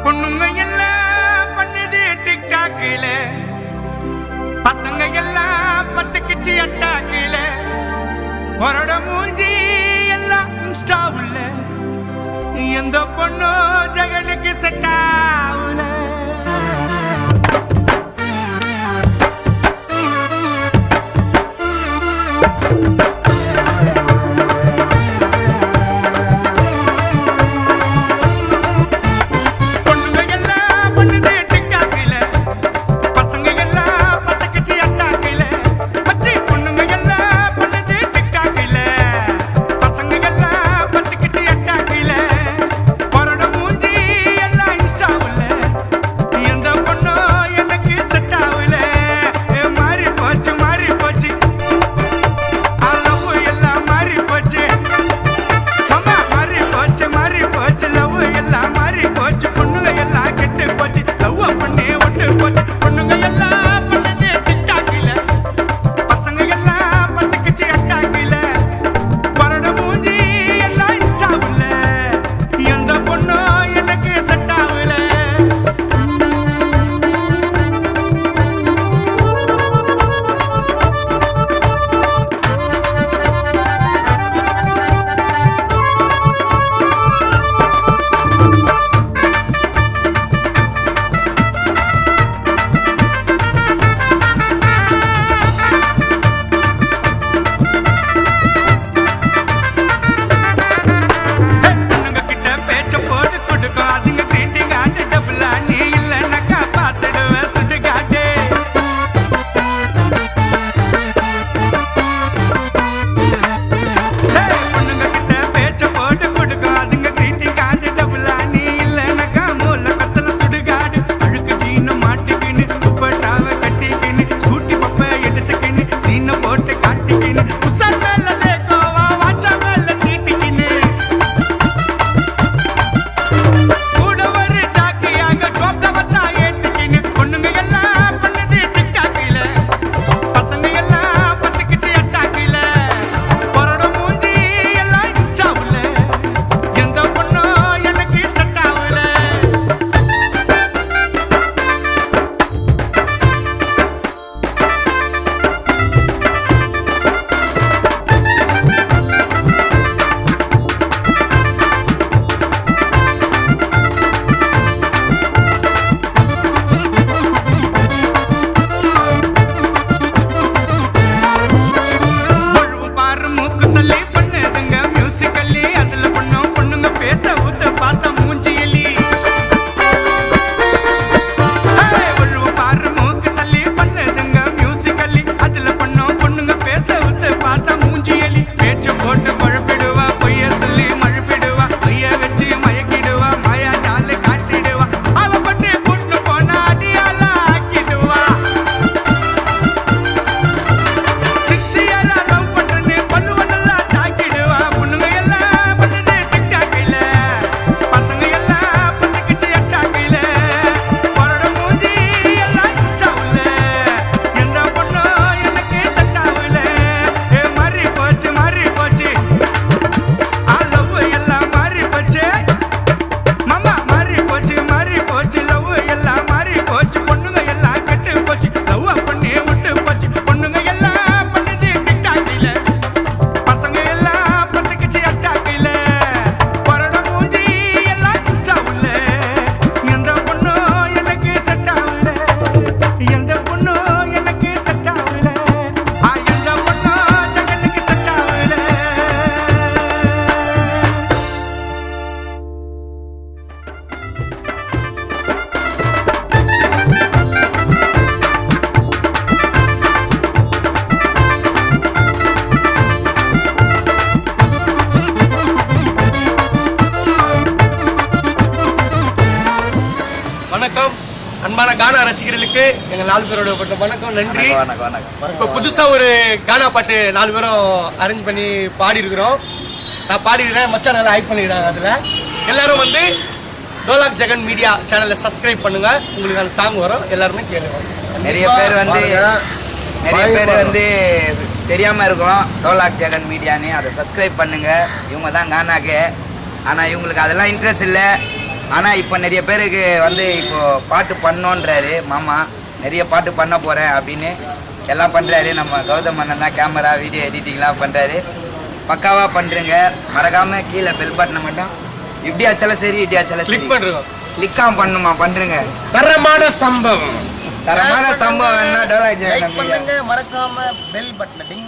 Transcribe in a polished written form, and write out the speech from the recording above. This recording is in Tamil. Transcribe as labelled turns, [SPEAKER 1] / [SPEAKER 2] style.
[SPEAKER 1] பொண்ணுங்க எல்லாம் பண்ணுது டிக்டாக்ல, பசங்க எல்லாம் பத்துக்குச்சி அட்டாக்ல, கொரட மூஞ்சி எல்லாம் இன்ஸ்டாவுல, எந்த பொண்ணு ஜகனுக்கு செட் ஆகல.
[SPEAKER 2] அன்பான கானா ரசிகர்களுக்கு எங்கள் 4 பேரோட வணக்கம், நன்றி. இப்போ புதுசாக ஒரு கானா பாட்டு 4 பேரும் அரேஞ்ச் பண்ணி பாடியிருக்கிறோம். நான் பாடிக்கிறேன், மச்சான் நல்லா ஹைப் பண்ணிக்கிறாங்க. அதில் எல்லாரும் வந்து டோலாக் ஜெகன் மீடியா சேனலை சப்ஸ்கிரைப் பண்ணுங்க, உங்களுக்கு அந்த சாங் வரும், எல்லாருமே கேளுங்க.
[SPEAKER 3] நிறைய பேர் வந்து தெரியாமல் இருக்கும் டோலாக் ஜெகன் மீடியான்னு, அதை சப்ஸ்கிரைப் பண்ணுங்க. இவங்க தான் கானாக்கு ஆனால் இவங்களுக்கு அதெல்லாம் இன்ட்ரெஸ்ட் இல்லை. ஆனால் இப்போ நிறைய பேருக்கு வந்து இப்போது பாட்டு பண்ணோன்றாரு மாமா. நிறைய பாட்டு பண்ண போகிறேன் அப்படின்னு எல்லாம் பண்ணுறாரு. நம்ம கௌதம் அண்ணன் தான் கேமரா வீடியோ எடிட்டிங்லாம் பண்ணுறாரு. பக்காவாக பண்ணுறேங்க. மறக்காமல் கீழே பெல் பட்டனை மட்டும் இப்படி ஆச்சாலும் சரி இப்படி ஆச்சாலும் சரி
[SPEAKER 2] கிளிக் பண்ணுறோம்.
[SPEAKER 3] கிளிக்காம பண்ணுமா பண்ணுறேங்க.
[SPEAKER 4] தரமான சம்பவம்
[SPEAKER 3] என்ன
[SPEAKER 4] பண்ணுங்க, மறக்காம பெல் பட்டனை டிங்